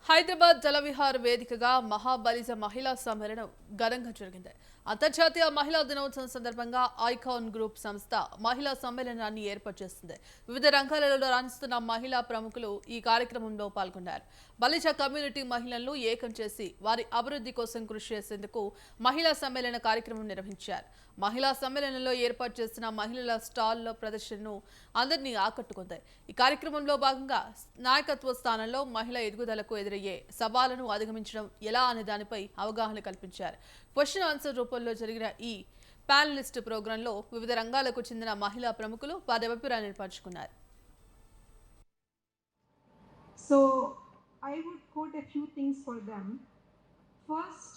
హైదరాబాద్ జలవిహార్ వేదికగా మహాబలిజ మహిళా సమ్మేళనం ఘనంగా జరిగింది. అంతర్జాతీయ మహిళా దినోత్సవం సందర్భంగా ఐకాన్ గ్రూప్ సంస్థ మహిళా సమ్మేళనాన్ని ఏర్పాటు చేసింది. వివిధ రంగాలలో రాణిస్తున్న మహిళా ప్రముఖులు ఈ కార్యక్రమంలో పాల్గొన్నారు. బలిజ కమ్యూనిటీ మహిళలను ఏకం చేసి వారి అభివృద్ధి కోసం కృషి చేసేందుకు మహిళా సమ్మేళన కార్యక్రమం నిర్వహించారు. మహిళా సమ్మేళనంలో ఏర్పాటు చేసిన మహిళల స్టాల్లో ప్రదర్శనను అందరినీ ఆకట్టుకుంది. ఈ కార్యక్రమంలో భాగంగా నాయకత్వ స్థానంలో మహిళ ఎదుగుదలకు ఎదురయ్యే సవాళ్లను అధిగమించడం ఎలా అనే దానిపై అవగాహన కల్పించారు. క్వశ్చన్ ఆన్సర్ రూపంలో జరిగిన ఈ ప్యానలిస్ట్ ప్రోగ్రాంలో వివిధ రంగాలకు చెందిన మహిళా ప్రముఖులు వారి అభిప్రాయాన్ని పంచుకున్నారు. So I would quote a few things for them. First,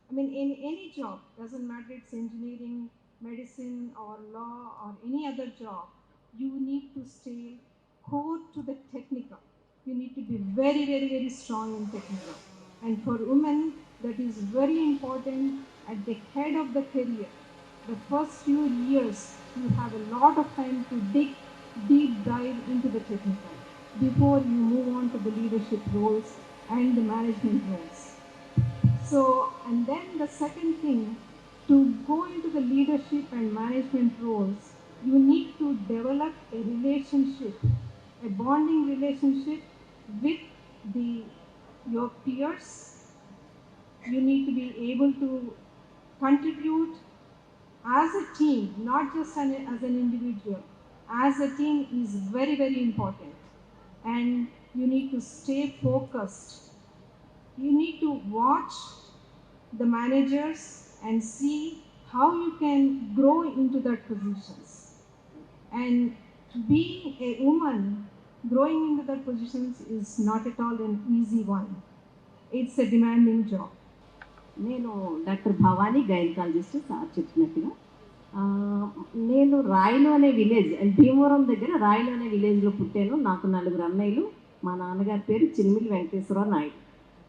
I mean, in any job, doesn't matter it's engineering, medicine, or law, or any other job, you need to stay core to the technical. You need to be very, very, very strong in technical. And for women, that is very important at the head of the career. The first few years, you have a lot of time to dig deep dive into the technical before you move on to the leadership roles and the management roles. So, and then the second thing, to go into the leadership and management roles, you need to develop a relationship, a bonding relationship with your peers. You need to be able to contribute as a team, not just as an individual. As a team is very, very important. And you need to stay focused. You need to watch the managers and see how you can grow into that positions. And being a woman growing into that positions is not at all an easy one. It's a demanding job. నేను doctor Bhavani gynaecologist sir చెప్పినట్టుగా నేను రాయలు అనే village Bhimavaram దగ్గర రాయలు అనే విలేజ్లో పుట్టాను. నాకు 4 అన్నయ్యలు. మా నాన్నగారి పేరు చిన్మిలి వెంకటేశ్వరరావు నాయుడు.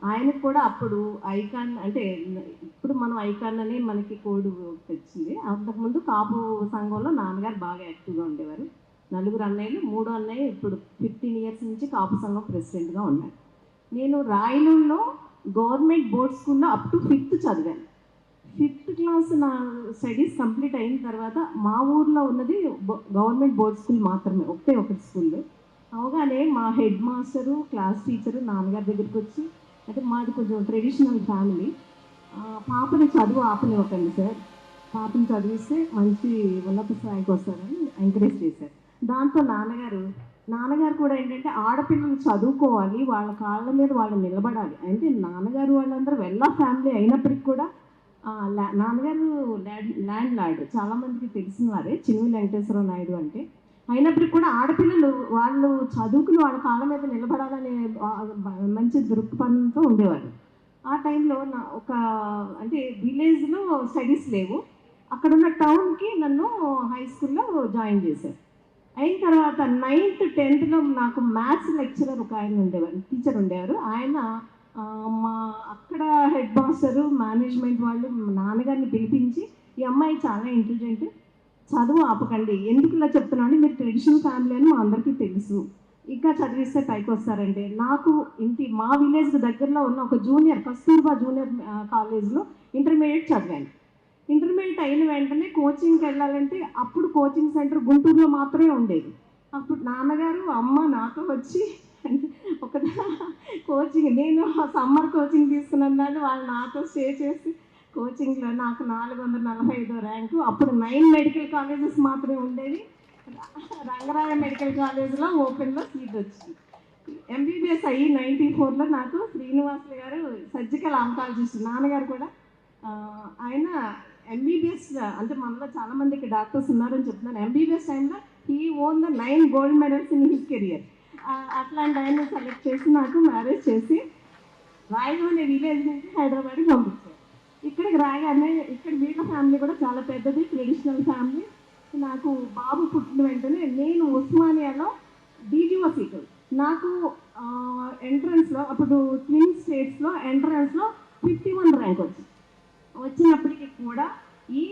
ఆయనకు కూడా అప్పుడు ఐకాన్ అంటే ఇప్పుడు మనం ఐకాన్ అని మనకి కోడ్ తెచ్చింది. అంతకుముందు కాపు సంఘంలో నాన్నగారు బాగా యాక్టివ్గా ఉండేవారు. 4 అన్నయ్యలు, 3 అన్నయ్య ఇప్పుడు 15 ఇయర్స్ నుంచి కాపు సంఘం ప్రెసిడెంట్గా ఉన్నాడు. నేను రాయలూరులో గవర్నమెంట్ బోర్డ్ స్కూల్లో అప్ టు 5th చదివాను. 5th క్లాస్ నా స్టడీస్ కంప్లీట్ అయిన తర్వాత మా ఊర్లో ఉన్నది గవర్నమెంట్ బోర్డ్ స్కూల్ మాత్రమే, ఒకటి స్కూల్. అవగానే మా హెడ్ మాస్టరు, క్లాస్ టీచరు నాన్నగారి దగ్గరికి వచ్చి, అంటే మాది కొంచెం ట్రెడిషనల్ ఫ్యామిలీ, పాపని చదువు ఆపనివ్వకండి సార్, పాపని చదివిస్తే మంచి ఉన్నత స్థాయికి వస్తారని ఎంకరేజ్ చేశారు. దాంతో నాన్నగారు కూడా ఏంటంటే ఆడపిల్లలు చదువుకోవాలి, వాళ్ళ కాళ్ళ మీద వాళ్ళు నిలబడాలి. అంటే నాన్నగారు వాళ్ళందరూ వెల్ ఆఫ్ ఫ్యామిలీ అయినప్పటికి కూడా నాన్నగారు ల్యాండ్ లార్డ్, చాలామందికి తెలిసిన వారే చిన్మిలి వెంకటేశ్వరరావు నాయుడు అంటే. అయినప్పటికీ కూడా ఆడపిల్లలు వాళ్ళు చదువుకుని వాళ్ళ కాళ్ళ మీద నిలబడాలనే మంచి దృక్పథంతో ఉండేవారు. ఆ టైంలో అంటే విలేజ్లో స్టడీస్ లేవు. అక్కడున్న టౌన్కి నన్ను హై స్కూల్లో జాయిన్ చేశారు. అయిన తర్వాత 9th 10th నాకు మ్యాథ్స్ లెక్చరర్ ఒక ఆయన ఉండేవారు, టీచర్ ఉండేవారు. ఆయన మా అక్కడ హెడ్ మాస్టరు, మేనేజ్మెంట్ వాళ్ళు నాన్నగారిని పిలిపించి, ఈ అమ్మాయి చాలా ఇంటెలిజెంట్, చదువు ఆపకండి, ఎందుకు ఇలా చెప్తున్నాను, మీరు ట్రెడిషనల్ ఫ్యామిలీ అని మా అందరికీ తెలుసు, ఇంకా చదివిస్తే పైకి వస్తారంటే, నాకు మా విలేజ్ దగ్గరలో ఉన్న ఒక కస్తూర్బా జూనియర్ కాలేజ్లో ఇంటర్మీడియట్ చదివాను. ఇంటర్మీడియట్ అయిన వెంటనే కోచింగ్కి వెళ్ళాలంటే అప్పుడు కోచింగ్ సెంటర్ గుంటూరులో మాత్రమే ఉండేది. అప్పుడు నాన్నగారు అమ్మ నాతో వచ్చి ఒక కోచింగ్, నేను సమ్మర్ కోచింగ్ తీసుకున్నాను, వాళ్ళు నాతో స్టే చేసి కోచింగ్లో నాకు 445 ర్యాంకు. అప్పుడు 9 మెడికల్ కాలేజెస్ మాత్రమే ఉండేవి. రంగరాయ మెడికల్ కాలేజ్లో ఓపెన్లో సీట్ వచ్చింది. ఎంబీబీఎస్ అయ్యి 94లో నాకు శ్రీనివాసులు గారు సర్జికల్ ఆంకాలజిస్ట్, నాన్నగారు కూడా ఆయన ఎంబీబీఎస్, అంటే మనలో చాలామందికి డాక్టర్స్ ఉన్నారని చెప్తున్నాను. ఎంబీబీఎస్ టైంలో he own the 9 gold medals in his career. అట్లాంటి ఆయన సెలెక్ట్ చేసి నాకు మ్యారేజ్ చేసి రాయలు అనే విలేజ్ నుంచి హైదరాబాద్కి పంపించారు. ఇక్కడికి రాగానే ఇక్కడ వీళ్ళ ఫ్యామిలీ కూడా చాలా పెద్దది, ట్రెడిషనల్ ఫ్యామిలీ. నాకు బాబు పుట్టిన వెంటనే నేను ఉస్మానియాలో డీజీఓ సీటు, నాకు ఎంట్రన్స్లో అప్పుడు ట్విన్ స్టేట్స్లో ఎంట్రన్స్లో 51 ర్యాంక్ వచ్చినప్పటికీ కూడా ఈ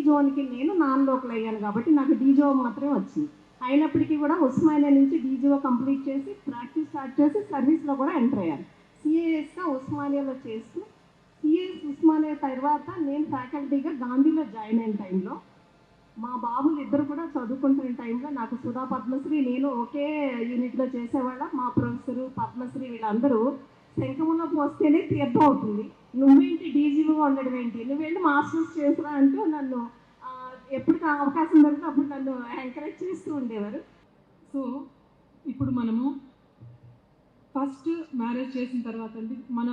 జోన్కి నేను నాన్ లోకల్ అయ్యాను కాబట్టి నాకు డీజీఓ మాత్రమే వచ్చింది. అయినప్పటికీ కూడా ఉస్మానియా నుంచి డీజీఓ కంప్లీట్ చేసి ప్రాక్టీస్ స్టార్ట్ చేసి సర్వీస్లో కూడా ఎంటర్ అయ్యాను. సిఏఎస్గా ఉస్మానియాలో చేస్తూ సిఎస్ ఉస్మానియా తర్వాత నేను ఫ్యాకల్టీగా గాంధీలో జాయిన్ అయిన టైంలో మా బాబులు ఇద్దరు కూడా చదువుకుంటున్న టైంలో నాకు సుధా పద్మశ్రీ నేను ఒకే యూనిట్లో చేసేవాళ్ళ. మా ప్రొఫెసరు పద్మశ్రీ వీళ్ళందరూ శంఖంలో పోస్తేనే తీర్థం అవుతుంది, నువ్వేంటి డీజీగా ఉండడం ఏంటి, నువ్వు వెళ్ళి మాస్టర్స్ చేసిరా అంటూ నన్ను ఎప్పుడు అవకాశం దొరికితే అప్పుడు నన్ను ఎంకరేజ్ చేస్తూ ఉండేవారు. సో ఇప్పుడు మనము ఫస్ట్ మ్యారేజ్ చేసిన తర్వాత అండి మన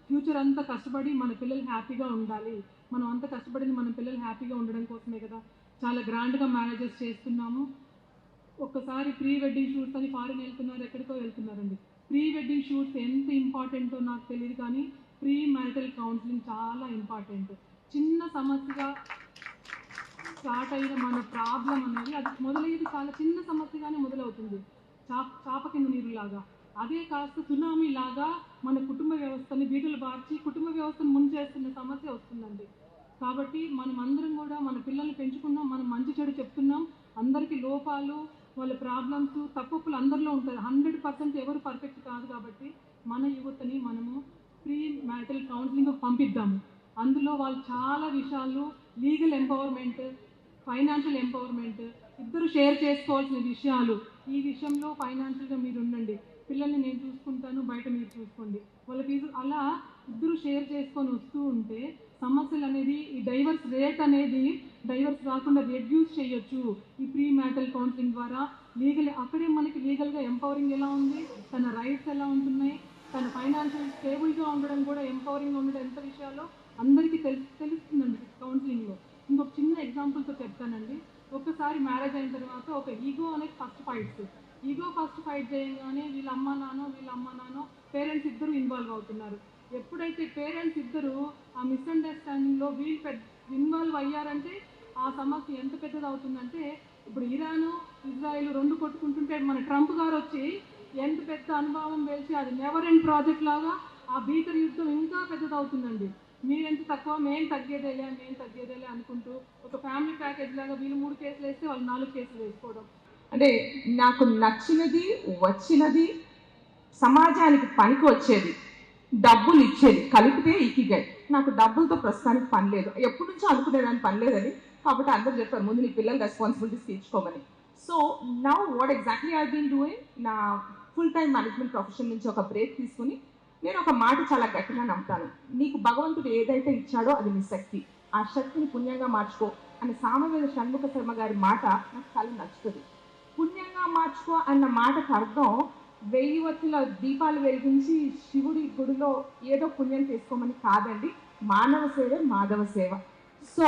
ఫ్యూచర్ అంతా కష్టపడి మన పిల్లలు హ్యాపీగా ఉండాలి, మనం అంత కష్టపడింది మన పిల్లలు హ్యాపీగా ఉండడం కోసమే కదా చాలా గ్రాండ్గా మ్యారేజెస్ చేస్తున్నాము. ఒక్కసారి ప్రీ వెడ్డింగ్ షూట్స్ అని ఫారిన్ వెళ్తున్నారు, ఎక్కడికో వెళ్తున్నారండి. ప్రీ వెడ్డింగ్ షూట్స్ ఎంత ఇంపార్టెంటో నాకు తెలియదు, కానీ ప్రీ మ్యారిటల్ కౌన్సిలింగ్ చాలా ఇంపార్టెంట్. చిన్న సమస్యగా స్టార్ట్ అయిన మన ప్రాబ్లం అనేది అది మొదలయ్యేది చాలా చిన్న సమస్యగానే మొదలవుతుంది, చాప కింద నీరులాగా. అదే కాస్త సునామీ లాగా మన కుటుంబ వ్యవస్థని బీటలు బార్చి కుటుంబ వ్యవస్థను ముంచేస్తున్న సమస్య వస్తుందండి. కాబట్టి మనం అందరం కూడా మన పిల్లల్ని పెంచుకున్నాం, మనం మంచి చెడు చెప్తున్నాం, అందరికీ లోపాలు వాళ్ళ ప్రాబ్లమ్స్ తప్పులు అందరిలో ఉంటాయి. 100% ఎవరు పర్ఫెక్ట్ కాదు. కాబట్టి మన యువతని మనము ప్రీ మ్యారిటల్ కౌన్సిలింగ్ పంపిద్దాము. అందులో వాళ్ళు చాలా విషయాలు లీగల్ ఎంపవర్మెంట్, ఫైనాన్షియల్ ఎంపవర్మెంట్ ఇద్దరు షేర్ చేసుకోవాల్సిన విషయాలు. ఈ విషయంలో ఫైనాన్షియల్గా మీరు ఉండండి, పిల్లల్ని నేను చూసుకుంటాను, బయట మీరు చూసుకోండి, వాళ్ళ ఫీజు అలా ఇద్దరు షేర్ చేసుకొని వస్తూ ఉంటే సమస్యలు అనేది ఈ డైవర్స్ రేట్ అనేది డైవర్స్ రాకుండా రెడ్యూస్ చేయొచ్చు ఈ ప్రీ మ్యారిటల్ కౌన్సిలింగ్ ద్వారా. అక్కడే మనకి లీగల్గా ఎంపవరింగ్ ఎలా ఉంది, తన రైట్స్ ఎలా ఉంటున్నాయి, తన ఫైనాన్షియల్ స్టేబుల్గా ఉండడం కూడా ఎంపవరింగ్ ఉండడం ఎంత విషయాలో అందరికీ తెలుస్తుందండి కౌన్సిలింగ్లో. ఇంకొక చిన్న ఎగ్జాంపుల్తో చెప్తానండి. ఒక్కసారి మ్యారేజ్ అయిన తర్వాత ఒక ఈగో అనేది ఫస్ట్ ఫైట్ చేయగానే వీళ్ళ అమ్మ నాన్నో పేరెంట్స్ ఇద్దరు ఇన్వాల్వ్ అవుతున్నారు. ఎప్పుడైతే పేరెంట్స్ ఇద్దరు ఆ మిస్అండర్స్టాండింగ్లో వీళ్ళు ఇన్వాల్వ్ అయ్యారంటే ఆ సమస్య ఎంత పెద్దది అవుతుందంటే, ఇప్పుడు ఇరాను ఇజ్రాయిల్ రెండు కొట్టుకుంటుంటే మన ట్రంప్ గారు వచ్చి ఎంత పెద్ద అనుభవం వేసి అది నెవర్ ఎండ్ ప్రాజెక్ట్ లాగా ఆ భీకర యుద్ధం ఇంకా పెద్దదవుతుందండి. మీరెంత తక్కువ మేము తగ్గేదేలే అనుకుంటూ ఒక ఫ్యామిలీ ప్యాకేజ్ లాగా వీళ్ళు 3 కేసులు వేస్తే వాళ్ళు 4 కేసులు వేసుకోవడం. అంటే నాకు నచ్చినది వచ్చినది సమాజానికి పనికి వచ్చేది డబ్బులు ఇచ్చేది కలిపితే ఇకిగాయి. నాకు డబ్బులతో ప్రస్తుతానికి పని లేదు, ఎప్పటి నుంచో అనుకునేదాన్ని పని లేదని. కాబట్టి అందరూ చెప్పారు ముందు నీ పిల్లల రెస్పాన్సిబిలిటీస్ తీర్చుకోమని. So now what exactly I been doing, నా ఫుల్ టైం మేనేజ్మెంట్ ప్రొఫెషన్ నుంచి ఒక బ్రేక్ తీసుకుని నేను ఒక మాట చాలా గట్టిగా నమ్ముతాను, నీకు భగవంతుడు ఏదైతే ఇచ్చాడో అది నీ శక్తి, ఆ శక్తిని పుణ్యంగా మార్చుకో అని సామవేద షణ్ముఖ శర్మ గారి మాట నాకు చాలా నచ్చుతుంది. పుణ్యంగా మార్చుకో అన్న మాటకు అర్థం 1000 వత్తుల దీపాలు వెలిగించి శివుడి గుడిలో ఏదో పుణ్యం చేసుకోమని కాదండి, మానవ సేవ మాధవ సేవ. సో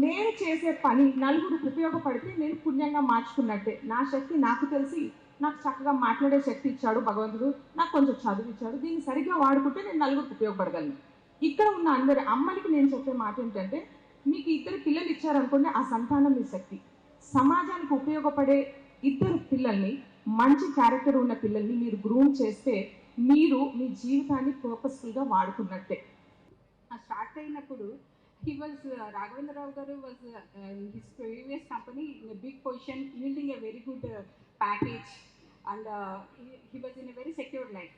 నేను చేసే పని నలుగురికి ఉపయోగపడితే నేను పుణ్యంగా మార్చుకున్నట్టే. నా శక్తి నాకు తెలిసి నాకు చక్కగా మాట్లాడే శక్తి ఇచ్చాడు భగవంతుడు, నాకు కొంచెం చదువు ఇచ్చాడు, దీన్ని సరిగ్గా వాడుకుంటే నేను నలుగురికి ఉపయోగపడగలను. ఇక్కడ ఉన్న అందరి అమ్మలకి నేను చెప్పే మాట ఏంటంటే, మీకు 2 పిల్లలు ఇచ్చారనుకోండి, ఆ సంతానం మీ శక్తి. సమాజానికి ఉపయోగపడే 2 పిల్లల్ని, మంచి క్యారెక్టర్ ఉన్న పిల్లల్ని మీరు గ్రూమ్ చేస్తే మీరు మీ జీవితాన్ని పర్పస్ఫుల్గా వాడుకున్నట్టే. స్టార్ట్ అయినప్పుడు రాఘవేంద్రరావు గారు was in his previous company in a big position yielding a very good package and he was in a very secure life.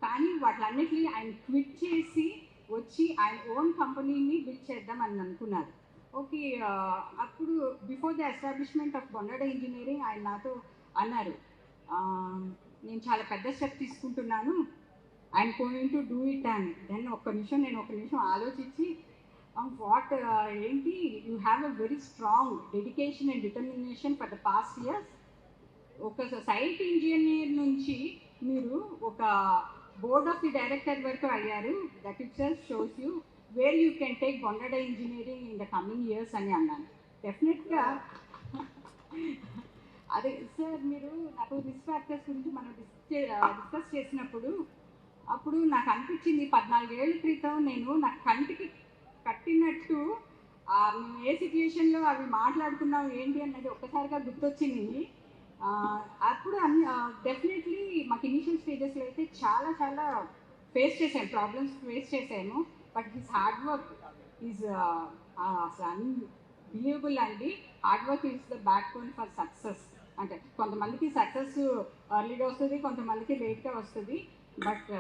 కానీ వాటిలన్నిటినీ ఆయన క్విట్ చేసి వచ్చి ఆయన ఓన్ కంపెనీని బిల్డ్ చేద్దామని అనుకున్నారు. ఓకే, అప్పుడు before the establishment of Bondada engineering ఆయన నాతో అన్నారు, నేను చాలా పెద్ద స్టెప్ తీసుకుంటున్నాను, I'm going to do it అని. దెన్ నేను ఒక నిమిషం ఆలోచించి వాట్ ఏంటి, you have a very strong dedication and determination for the past years. ఒక సైట్ ఇంజనీర్ నుంచి మీరు ఒక బోర్డ్ ఆఫ్ ది డైరెక్టర్ వరకు అయ్యారు. That it self shows you where you can take Bondada engineering in the coming years అని అన్నాను. డెఫినెట్గా అదే సార్, మీరు నాకు రిస్క్ ఫ్యాక్టర్స్ గురించి మనం డిస్కస్ చేసినప్పుడు అప్పుడు నాకు అనిపించింది 14 ఏళ్ళ క్రితం నేను నాకు కంటికి కట్టినట్టు మేము ఏ సిచ్యుయేషన్లో అవి మాట్లాడుకున్నాం ఏంటి అన్నది ఒక్కసారిగా గుర్తొచ్చింది. అప్పుడు డెఫినెట్లీ మాకు ఇనిషియల్ స్టేజెస్లో అయితే చాలా ప్రాబ్లమ్స్ ఫేస్ చేసాము. But his hard work is unbelievable అండి. Hard work is the backbone for success. అంటే కొంతమందికి సక్సెస్ ఎర్లీగా వస్తుంది, కొంతమందికి లేట్గా వస్తుంది. బట్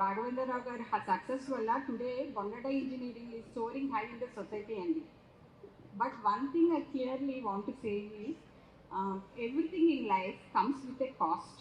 రాఘవేంద్రరావు గారి సక్సెస్ వల్ల టుడే బొంగట engineering is soaring high in the society అండి. But one thing I clearly want to say is everything in life comes with a cost.